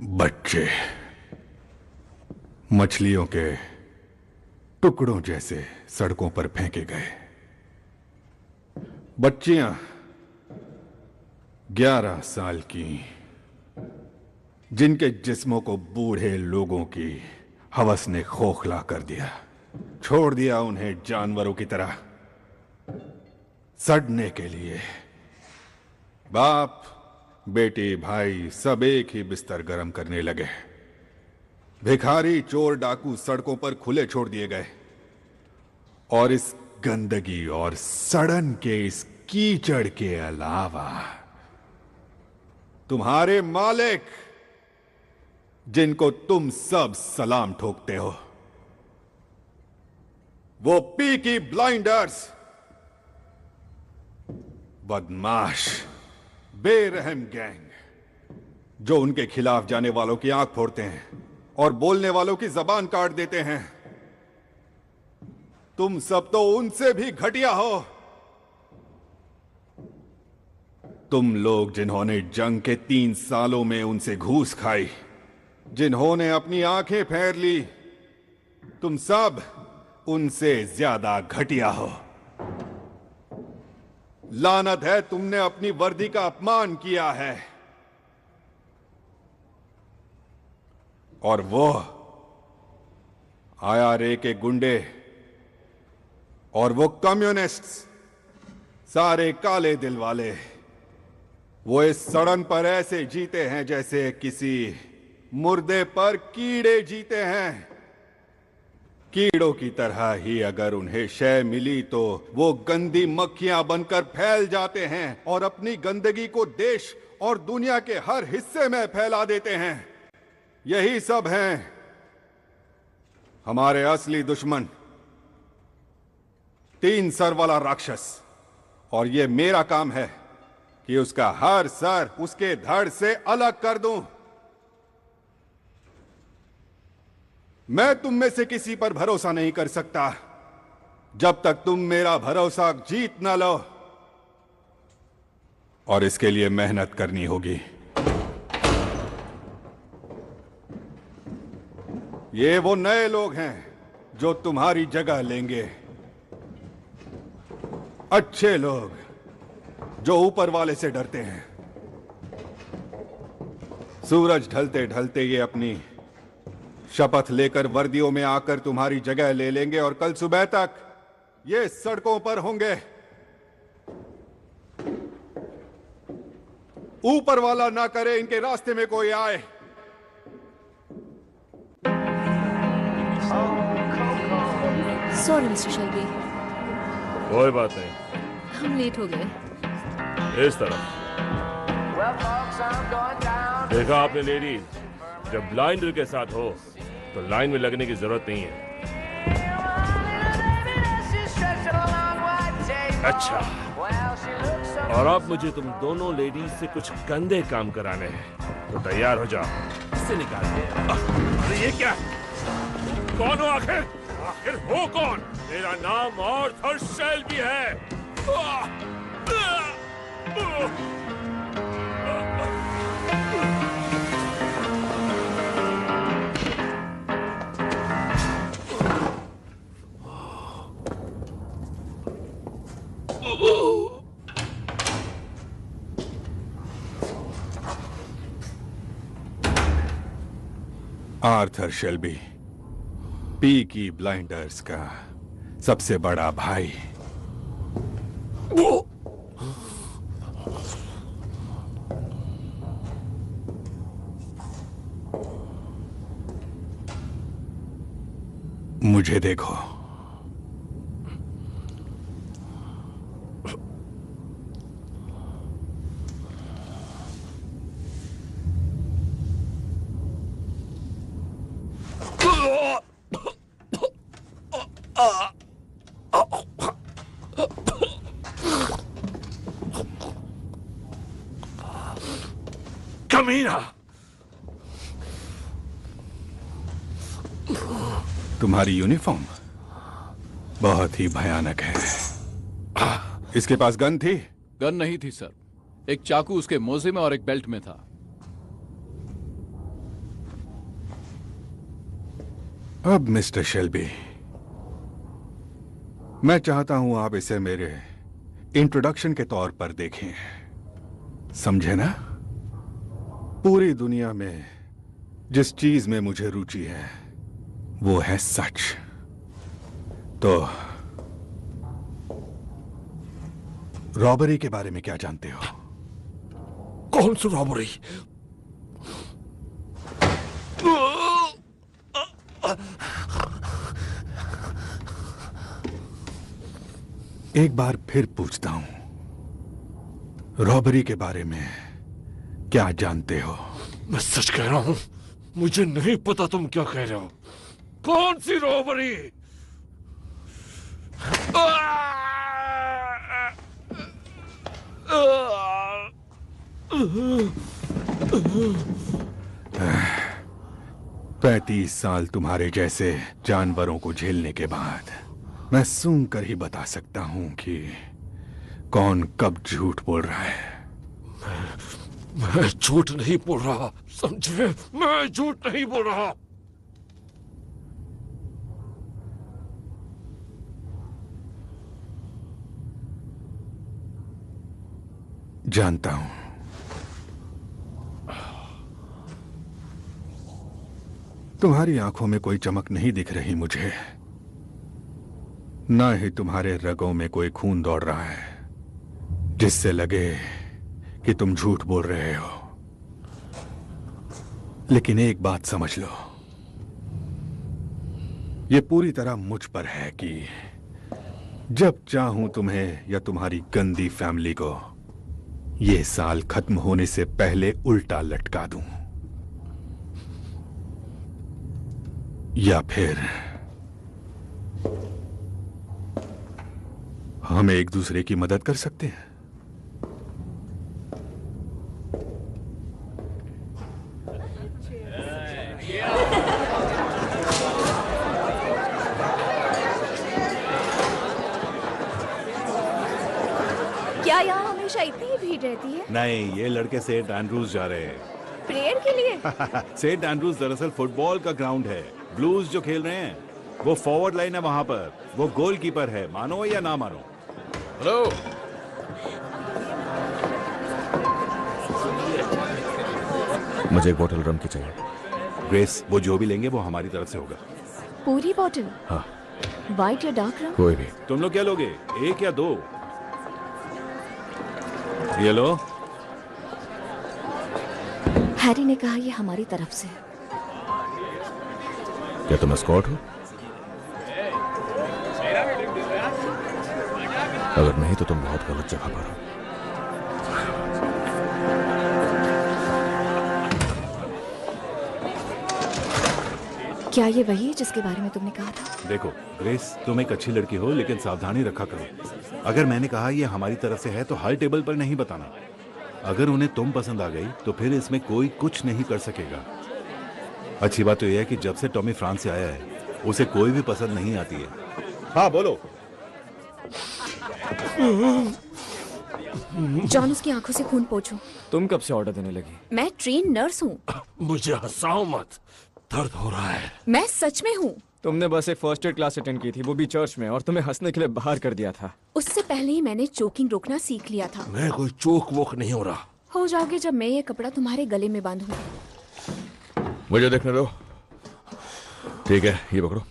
बच्चे मछलियों के टुकड़ों जैसे सड़कों पर फेंके गए। बच्चियां 11 साल की, जिनके जिस्मों को बूढ़े लोगों की हवस ने खोखला कर दिया। छोड़ दिया उन्हें जानवरों की तरह सड़ने के लिए। बाप बेटी भाई सब एक ही बिस्तर गर्म करने लगे। भिखारी चोर डाकू सड़कों पर खुले छोड़ दिए गए। और इस गंदगी और सड़न के इस कीचड़ के अलावा तुम्हारे मालिक, जिनको तुम सब सलाम ठोकते हो, वो पीकी ब्लाइंडर्स, बदमाश बेरहम गैंग, जो उनके खिलाफ जाने वालों की आंख फोड़ते हैं और बोलने वालों की जबान काट देते हैं। तुम सब तो उनसे भी घटिया हो। तुम लोग जिन्होंने जंग के 3 सालों में उनसे घूस खाई, जिन्होंने अपनी आंखें फेर ली, तुम सब उनसे ज्यादा घटिया हो। लानत है, तुमने अपनी वर्दी का अपमान किया है। और वो IRA के गुंडे और वो कम्युनिस्ट्स, सारे काले दिल वाले, वो इस सड़न पर ऐसे जीते हैं जैसे किसी मुर्दे पर कीड़े जीते हैं। कीड़ों की तरह ही अगर उन्हें शय मिली तो वो गंदी मक्खियां बनकर फैल जाते हैं और अपनी गंदगी को देश और दुनिया के हर हिस्से में फैला देते हैं। यही सब हैं हमारे असली दुश्मन, 3 सर वाला राक्षस। और ये मेरा काम है कि उसका हर सर उसके धड़ से अलग कर दूं। मैं तुम में से किसी पर भरोसा नहीं कर सकता जब तक तुम मेरा भरोसा जीत ना लो, और इसके लिए मेहनत करनी होगी। ये वो नए लोग हैं जो तुम्हारी जगह लेंगे। अच्छे लोग जो ऊपर वाले से डरते हैं। सूरज ढलते ढलते ये अपनी शपथ लेकर वर्दियों में आकर तुम्हारी जगह ले लेंगे और कल सुबह तक ये सड़कों पर होंगे। ऊपर वाला ना करे इनके रास्ते में कोई आए। सॉरी मिस्टर शेल्बी, कोई बात नहीं, हम लेट हो गए। इस तरफ देखा आपने लेडीज, जब ब्लाइंडर के साथ हो तो लाइन में लगने की जरूरत नहीं है। अच्छा, और अब मुझे तुम दोनों लेडीज से कुछ गंदे काम कराने हैं, तो तैयार हो जाओ। इससे निकाल दे। अरे ये क्या? कौन हो आखिर? आखिर हो कौन? मेरा नाम आर्थर शेल्बी है। आर्थर शेल्बी, पीकी ब्लाइंडर्स का सबसे बड़ा भाई। मुझे देखो, कमीना! तुम्हारी यूनिफॉर्म बहुत ही भयानक है। इसके पास गन थी? गन नहीं थी सर, एक चाकू उसके मोजे में और एक बेल्ट में था। अब मिस्टर शेल्बी, मैं चाहता हूं आप इसे मेरे इंट्रोडक्शन के तौर पर देखें। समझे ना? पूरी दुनिया में जिस चीज में मुझे रुचि है वो है सच। तो रॉबरी के बारे में क्या जानते हो? कौन सी रॉबरी? एक बार फिर पूछता हूं, रॉबरी के बारे में क्या जानते हो? मैं सच कह रहा हूं, मुझे नहीं पता तुम क्या कह रहे हो। कौन सी रॉबरी? पैंतीस साल तुम्हारे जैसे जानवरों को झेलने के बाद मैं सूंघ कर ही बता सकता हूं कि कौन कब झूठ बोल रहा है। मैं झूठ नहीं बोल रहा, समझे? मैं झूठ नहीं बोल रहा। जानता हूं। तुम्हारी आंखों में कोई चमक नहीं दिख रही मुझे, ना ही तुम्हारे रगों में कोई खून दौड़ रहा है जिससे लगे कि तुम झूठ बोल रहे हो। लेकिन एक बात समझ लो, यह पूरी तरह मुझ पर है कि जब चाहूं तुम्हें या तुम्हारी गंदी फैमिली को यह साल खत्म होने से पहले उल्टा लटका दूं, या फिर हम एक दूसरे की मदद कर सकते हैं। क्या यहाँ हमेशा इतनी ही भीड़ रहती है? नहीं, ये लड़के सेंट एंड्रूज जा रहे हैं। प्रेयर के लिए? सेंट एंड्रूज दरअसल फुटबॉल का ग्राउंड है। ब्लूज जो खेल रहे हैं वो फॉरवर्ड लाइन है, वहां पर वो गोलकीपर है, मानो या ना मानो। हेलो, मुझे एक बोतल रम की चाहिए। ग्रेस, वो जो भी लेंगे वो हमारी तरफ से होगा। पूरी बॉटल? हाँ। व्हाइट या डार्क रम? कोई भी। तुम लोग क्या लोगे, एक या दो? ये लो। हैरी ने कहा ये हमारी तरफ से। क्या तुम एस्कॉर्ट हो? अगर नहीं तो तुम बहुत गलत जगह पर हो। क्या ये वही है जिसके बारे में तुमने कहा था? देखो ग्रेस, तुम एक अच्छी लड़की हो लेकिन सावधानी रखा करो। अगर मैंने कहा ये हमारी तरफ से है तो हर टेबल पर नहीं बताना। अगर उन्हें तुम पसंद आ गई तो फिर इसमें कोई कुछ नहीं कर सकेगा। अच्छी बात तो यह है कि जब से टॉमी फ्रांस से आया है उसे कोई भी पसंद नहीं आती है। हाँ बोलो। जॉन, उसकी आंखों से खून पोंछो। तुम कब से ऑर्डर देने लगी? मैं ट्रेन नर्स हूँ। मुझे हंसाओ मत, दर्द हो रहा है। मैं सच में हूँ। तुमने बस एक फर्स्ट एड क्लास अटेंड की थी, वो भी चर्च में, और तुम्हें हंसने के लिए बाहर कर दिया था। उससे पहले ही मैंने चोकिंग रोकना सीख लिया था। मैं कोई चोक वोक नहीं हो रहा। हो जाओगे जब मैं ये कपड़ा तुम्हारे गले में बांधूंगी। मुझे देखने दो। ठीक है, ये पकड़ो।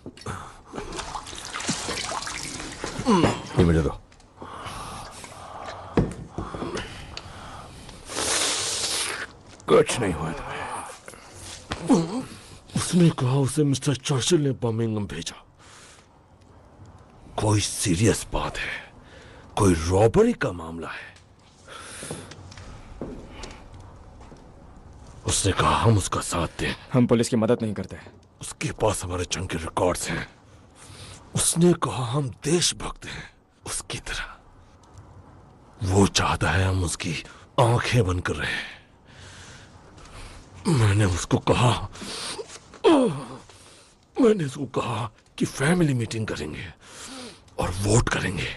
ये मुझे दो। कुछ नहीं हुआ तुम्हें। उसने कहा उसे मिस्टर चर्चिल ने बर्मिंघम भेजा। कोई सीरियस बात है, कोई रॉबरी का मामला है। उसने कहा हम उसका साथ दें। हम पुलिस की मदद नहीं करते। उसके पास हमारे जंग के रिकॉर्ड्स हैं। उसने कहा हम देशभक्त हैं उसकी तरह। वो चाहता है हम उसकी आंखें बंद कर रहे हैं। मैंने उसको कहा कि फैमिली मीटिंग करेंगे और वोट करेंगे।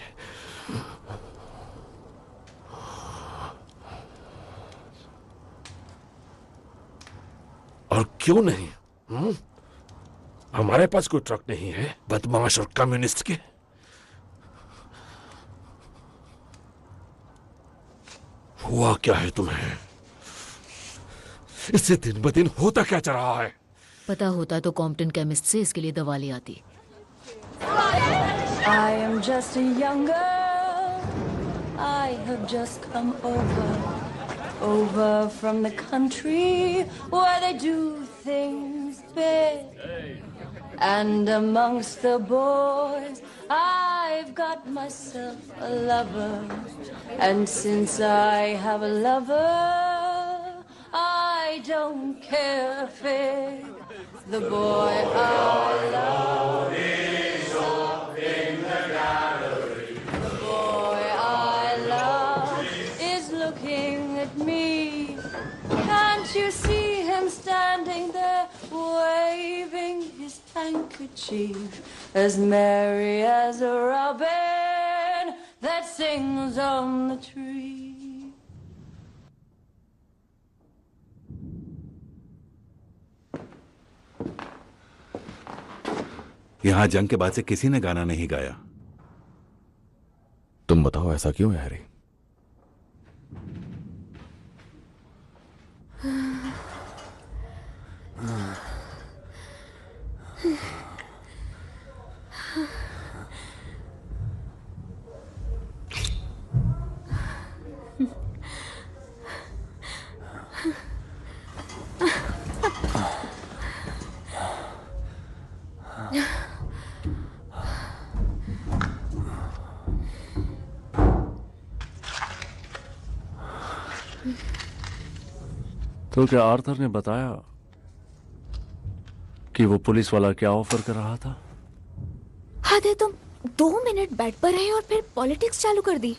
और क्यों नहीं? हमारे पास कोई ट्रक नहीं है, बदमाश और कम्युनिस्ट के। हुआ क्या है तुम्हें? इससे दिन ब दिन होता क्या जा रहा है? पता होता तो कॉम्पटन केमिस्ट से इसके लिए दवा ले आती। I am just a young girl. I have just come over from the country where they do things big. And amongst the boys, I've got myself a lover. And since I have a lover, I don't care a fig. The boy I love is up in the gallery. The boy I love is looking at me. Can't you see him standing there waving his handkerchief, as merry as a robin that sings on the tree? यहाँ जंग के बाद से किसी ने गाना नहीं गाया। तुम बताओ ऐसा क्यों है हैरी? तो क्या आर्थर ने बताया कि वो पुलिस वाला क्या ऑफर कर रहा था? हद है, तुम 2 मिनट बेड पर रहे और फिर पॉलिटिक्स चालू कर दी।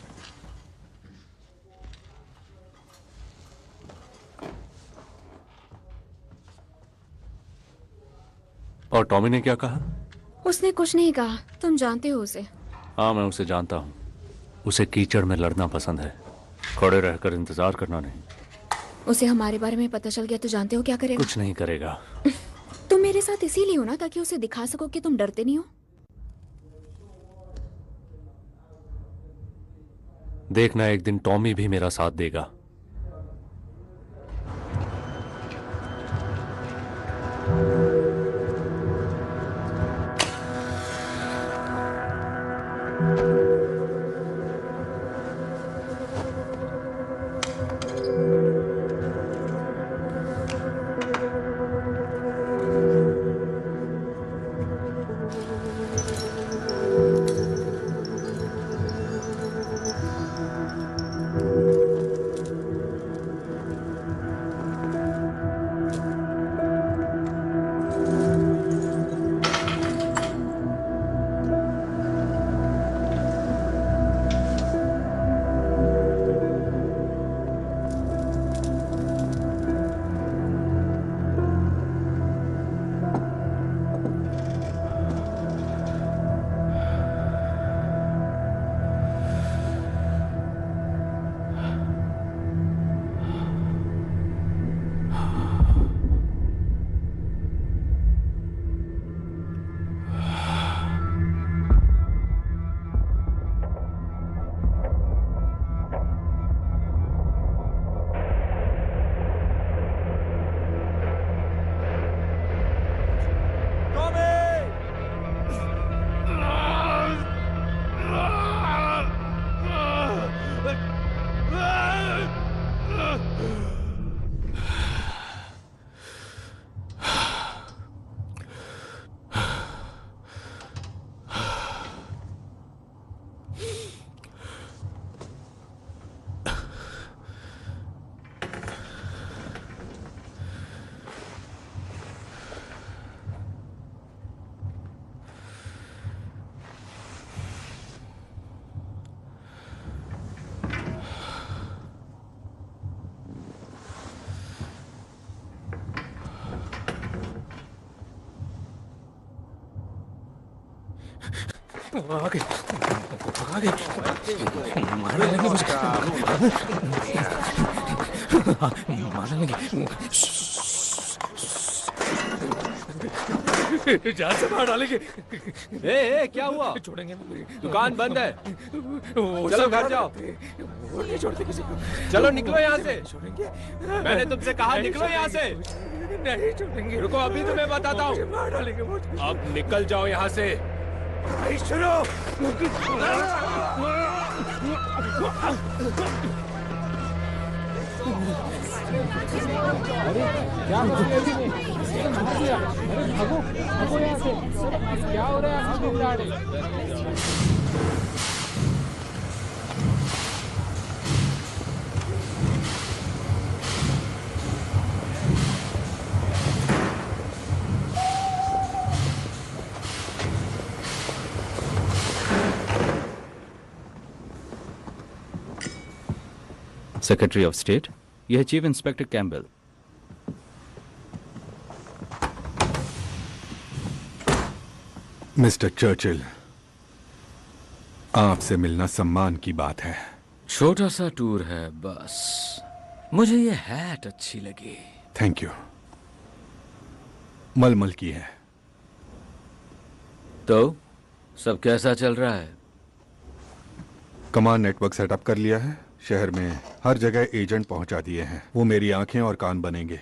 और टॉमी ने क्या कहा? उसने कुछ नहीं कहा, तुम जानते हो उसे। हाँ, मैं उसे जानता हूँ। उसे कीचड़ में लड़ना पसंद है, खड़े रहकर इंतजार करना नहीं। उसे हमारे बारे में पता चल गया तो जानते हो क्या करेगा? कुछ नहीं करेगा। तुम मेरे साथ इसीलिए हो ना, ताकि उसे दिखा सको कि तुम डरते नहीं हो। देखना, एक दिन टॉमी भी मेरा साथ देगा। आगे आगे मारने लगे मुझे, मारने लगे। जहां से बाहर डालेंगे। ए, क्या हुआ? छोड़ेंगे दुकान बंद है। चलो घर जाओ। वो नहीं छोड़ते किसी को। चलो निकलो यहाँ से। छोड़ेंगे। मैंने तुमसे कहा निकलो यहाँ से। नहीं छोड़ेंगे। रुको, अभी तुम्हें बताता हूँ। मार डालेंगे वो। अब निकल जाओ यहाँ से। शुरू। सेक्रेटरी ऑफ स्टेट, यह chief inspector Campbell. Mister Churchill, आपसे मिलना सम्मान की बात है। छोटा सा टूर है बस। मुझे ये हैट अच्छी लगी। Thank you. मलमल की है। तो सब कैसा चल रहा है? कमांड नेटवर्क सेटअप कर लिया है। शहर में हर जगह एजेंट पहुंचा दिए हैं। वो मेरी आंखें और कान बनेंगे।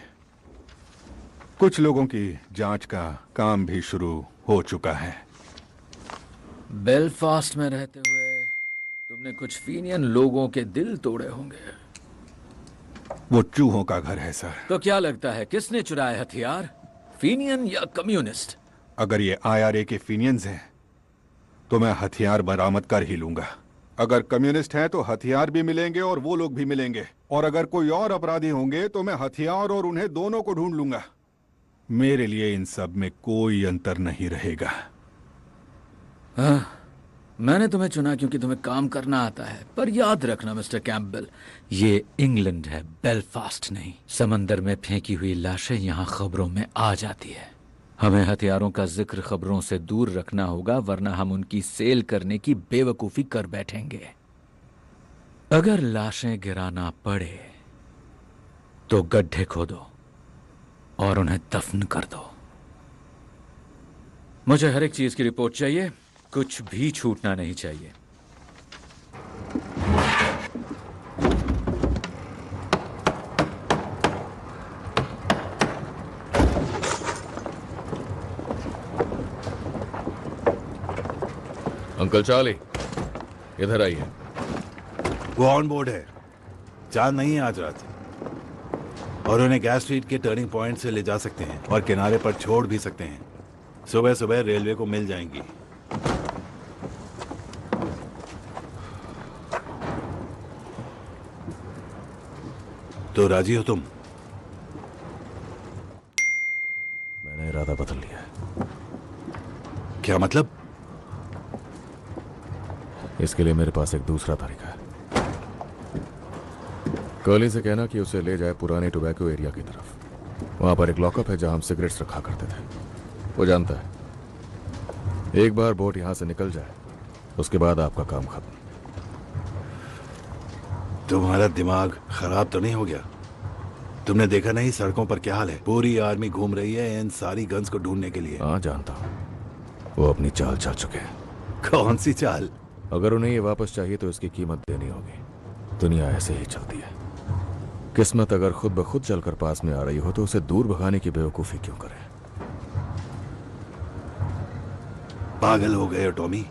कुछ लोगों की जांच का काम भी शुरू हो चुका है। बेलफास्ट में रहते हुए तुमने कुछ फीनियन लोगों के दिल तोड़े होंगे। वो चूहों का घर है सर। तो क्या लगता है किसने चुराए हथियार, फीनियन या कम्युनिस्ट? अगर ये IRA के फीनियंस हैं तो मैं हथियार बरामद कर ही लूंगा। अगर कम्युनिस्ट हैं तो हथियार भी मिलेंगे और वो लोग भी मिलेंगे। और अगर कोई और अपराधी होंगे तो मैं हथियार और उन्हें दोनों को ढूंढ लूंगा। मेरे लिए इन सब में कोई अंतर नहीं रहेगा। मैंने तुम्हें चुना क्योंकि तुम्हें काम करना आता है। पर याद रखना मिस्टर कैम्पबेल, ये इंग्लैंड है, बेलफास्ट नहीं। समंदर में फेंकी हुई लाशें यहाँ खबरों में आ जाती है। हमें हथियारों का जिक्र खबरों से दूर रखना होगा, वरना हम उनकी सेल करने की बेवकूफी कर बैठेंगे। अगर लाशें गिराना पड़े तो गड्ढे खोदो और उन्हें दफन कर दो। मुझे हर एक चीज की रिपोर्ट चाहिए, कुछ भी छूटना नहीं चाहिए। अंकल चार्ली, इधर आइए। वो ऑन बोर्ड है। चांद नहीं है आज रात, और उन्हें गैस स्ट्रीट के टर्निंग पॉइंट से ले जा सकते हैं और किनारे पर छोड़ भी सकते हैं। सुबह सुबह रेलवे को मिल जाएंगी। तो राजी हो तुम? मैंने इरादा बदल लिया है। क्या मतलब? इसके लिए मेरे पास एक दूसरा तरीका है। कर्ली से कहना कि उसे ले जाए पुराने टोबैको एरिया की तरफ। वहां पर एक लॉकअप है जहां हम सिगरेट्स रखा करते थे। वो जानता है एक बार बोट यहां से निकल जाए उसके बाद आपका काम खत्म। तुम्हारा दिमाग खराब तो नहीं हो गया? तुमने देखा नहीं सड़कों पर क्या हाल है? पूरी आर्मी घूम रही है इन सारी गन्स को ढूंढने के लिए। हाँ जानता हूं, वो अपनी चाल चल चुके हैं। कौन सी चाल? अगर उन्हें ये वापस चाहिए तो इसकी कीमत देनी होगी। दुनिया ऐसे ही चलती है। किस्मत अगर खुद ब खुद चलकर पास में आ रही हो तो उसे दूर भगाने की बेवकूफी क्यों करें? पागल हो गए हो टॉमी?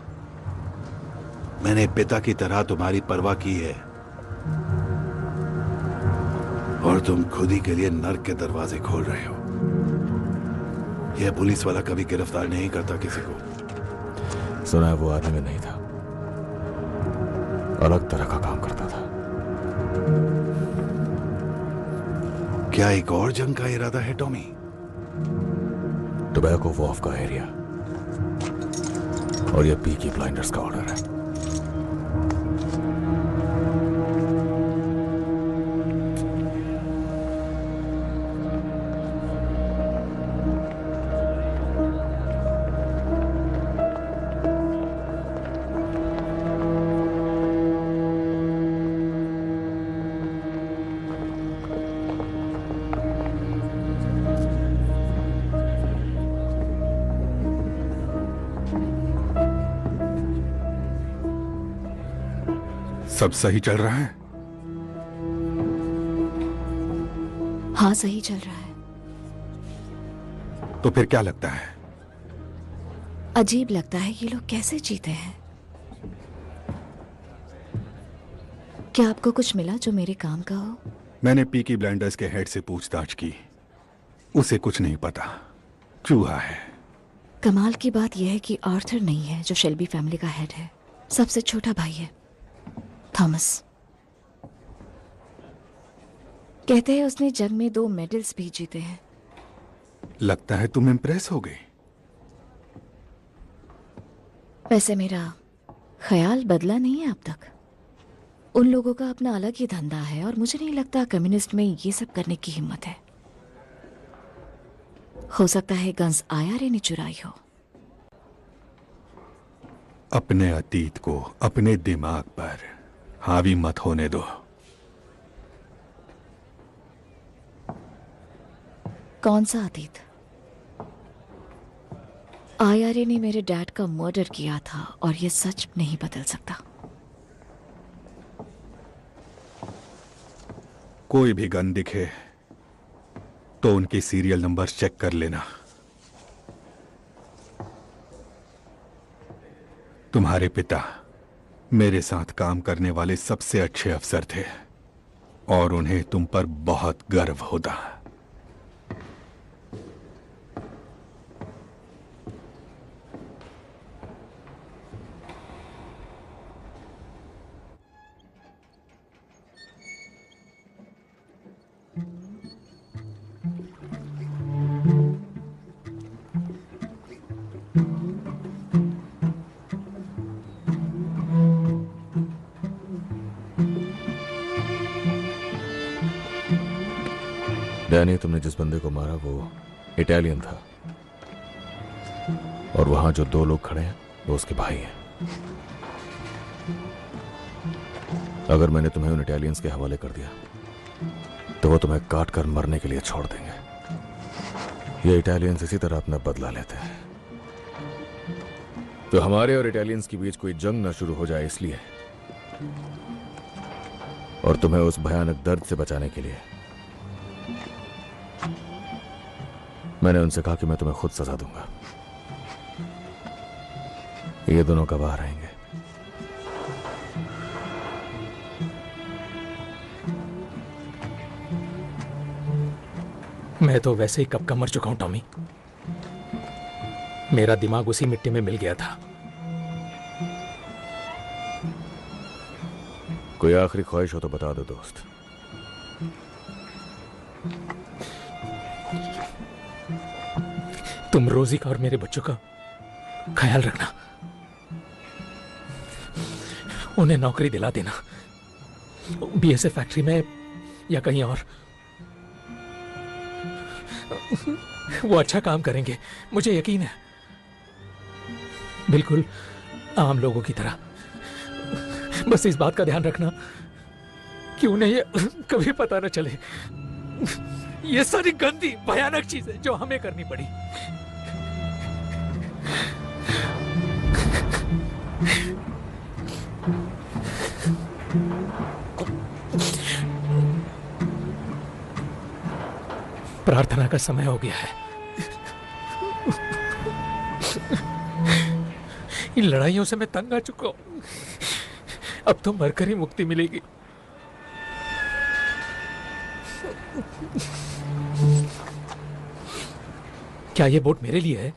मैंने पिता की तरह तुम्हारी परवाह की है और तुम खुद ही के लिए नर्क के दरवाजे खोल रहे हो। यह पुलिस वाला कभी गिरफ्तार नहीं करता किसी को। सुना है वो आदमी में नहीं था, अलग तरह का काम करता था। क्या एक और जंग का इरादा है टॉमी? टोबैको वॉफ का एरिया, और यह पीकी ब्लाइंडर्स का ऑर्डर है। सब सही चल रहा है? हाँ, सही चल रहा है। तो फिर क्या लगता है? अजीब लगता है ये लोग कैसे जीते हैं। क्या आपको कुछ मिला जो मेरे काम का हो? मैंने पीकी ब्लाइंडर्स के हेड से पूछताछ की, उसे कुछ नहीं पता, चूहा है। कमाल की बात यह है कि आर्थर नहीं है जो शेल्बी फैमिली का हेड है, सबसे छोटा भाई है थॉमस। कहते हैं उसने जंग में 2 मेडल्स भी जीते हैं। लगता है तुम इम्प्रेस हो गई। वैसे मेरा ख्याल बदला नहीं है अब तक। उन लोगों का अपना अलग ही धंधा है और मुझे नहीं लगता कम्युनिस्ट में ये सब करने की हिम्मत है। हो सकता है गन्स आईआरए ने चुराई हो। अपने अतीत को अपने दिमाग पर हावी मत होने दो। कौन सा अतीत? आईआरए ने मेरे डैड का मर्डर किया था और ये सच नहीं बदल सकता। कोई भी गन दिखे तो उनके सीरियल नंबर्स चेक कर लेना। तुम्हारे पिता मेरे साथ काम करने वाले सबसे अच्छे अफसर थे और उन्हें तुम पर बहुत गर्व होता। डैनी, तुमने जिस बंदे को मारा वो इटालियन था और वहां जो 2 लोग खड़े हैं वो उसके भाई हैं। अगर मैंने तुम्हें उन इटालियंस के हवाले कर दिया तो वो तुम्हें काट कर मरने के लिए छोड़ देंगे। ये इटालियंस इसी तरह अपना बदला लेते हैं। तो हमारे और इटालियंस के बीच कोई जंग ना शुरू हो जाए इसलिए, और तुम्हें उस भयानक दर्द से बचाने के लिए मैंने उनसे कहा कि मैं तुम्हें खुद सजा दूंगा। ये दोनों गवाह रहेंगे। मैं तो वैसे ही कब का मर चुका हूं टॉमी। मेरा दिमाग उसी मिट्टी में मिल गया था। कोई आखिरी ख्वाहिश हो तो बता दो दोस्त। तुम रोजी का और मेरे बच्चों का ख्याल रखना, उन्हें नौकरी दिला देना, बीएसएफ फैक्ट्री में या कहीं और। वो अच्छा काम करेंगे, मुझे यकीन है, बिल्कुल आम लोगों की तरह। बस इस बात का ध्यान रखना कि उन्हें ये कभी पता न चले ये सारी गंदी भयानक चीजें जो हमें करनी पड़ी। प्रार्थना का समय हो गया है। इन लड़ाइयों से मैं तंग आ चुका हूं। अब तो मरकर ही मुक्ति मिलेगी। क्या ये बोट मेरे लिए है?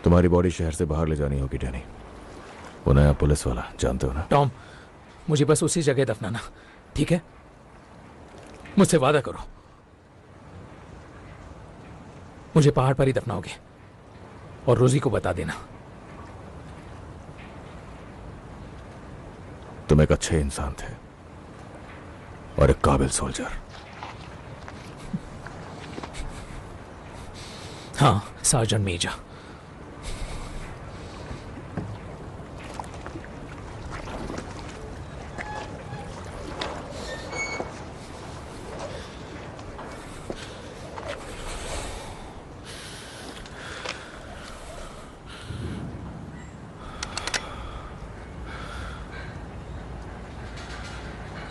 तुम्हारी बॉडी शहर से बाहर ले जानी होगी डैनी। वो नया पुलिस वाला, जानते हो ना? टॉम, मुझे बस उसी जगह दफनाना, ठीक है? मुझसे वादा करो, मुझे पहाड़ पर ही दफनाओगे और रोजी को बता देना। तुम एक अच्छे इंसान थे और एक काबिल सोल्जर। हाँ, सार्जेंट मेजर।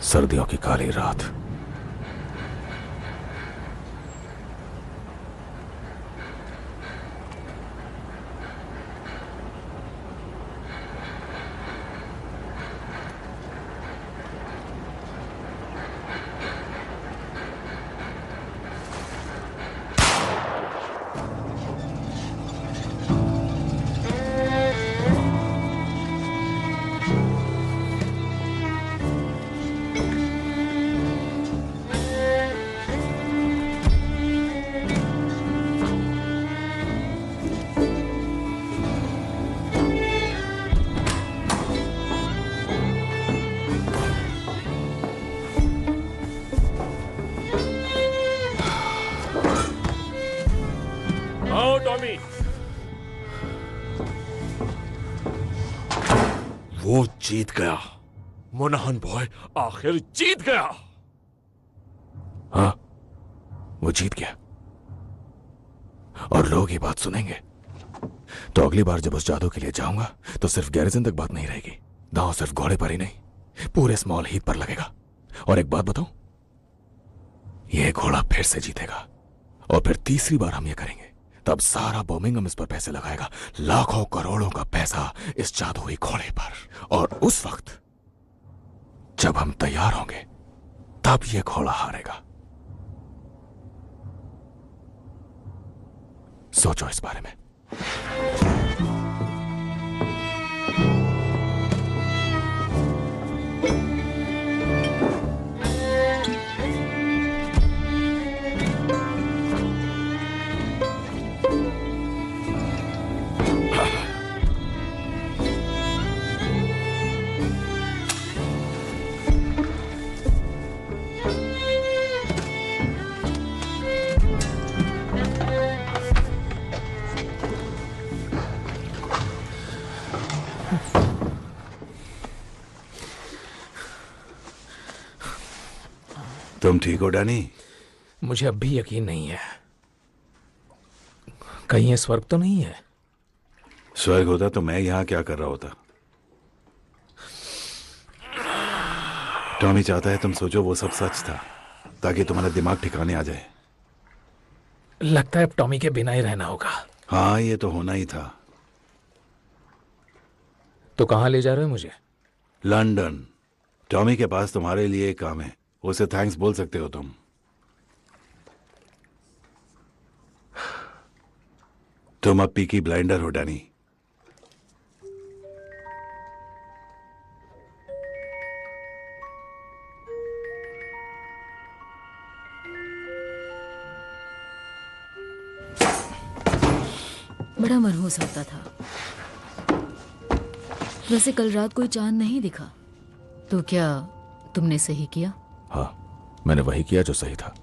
सर्दियों की काली रात। आओ टॉमी। वो जीत गया, मोनाहन बॉय आखिर जीत गया। हाँ, वो जीत गया और लोग ये बात सुनेंगे। तो अगली बार जब उस जादू के लिए जाऊंगा तो सिर्फ गैरिजन तक बात नहीं रहेगी। दांव सिर्फ घोड़े पर ही नहीं, पूरे स्मॉल हीथ पर लगेगा। और एक बात बताऊं, ये घोड़ा फिर से जीतेगा और फिर तीसरी बार हम ये करेंगे, तब सारा बर्मिंघम इस पर पैसे लगाएगा, लाखों करोड़ों का पैसा इस जादुई घोड़े पर। और उस वक्त जब हम तैयार होंगे तब ये घोड़ा हारेगा। सोचो इस बारे में। तुम ठीक हो डैनी? मुझे अब भी यकीन नहीं है। कहीं ये स्वर्ग तो नहीं है? स्वर्ग होता तो मैं यहां क्या कर रहा होता? टॉमी चाहता है तुम सोचो वो सब सच था, ताकि तुम्हारा दिमाग ठिकाने आ जाए। लगता है अब टॉमी के बिना ही रहना होगा। हाँ, ये तो होना ही था। तो कहां ले जा रहे हो मुझे? लंदन। टॉमी के पास तुम्हारे लिए एक काम है, उसे थैंक्स बोल सकते हो तुम। तुम अब पीकी ब्लाइंडर हो डैनी। बड़ा मनहूस होता था। वैसे कल रात कोई चांद नहीं दिखा, तो क्या तुमने सही किया? हाँ, मैंने वही किया जो सही था।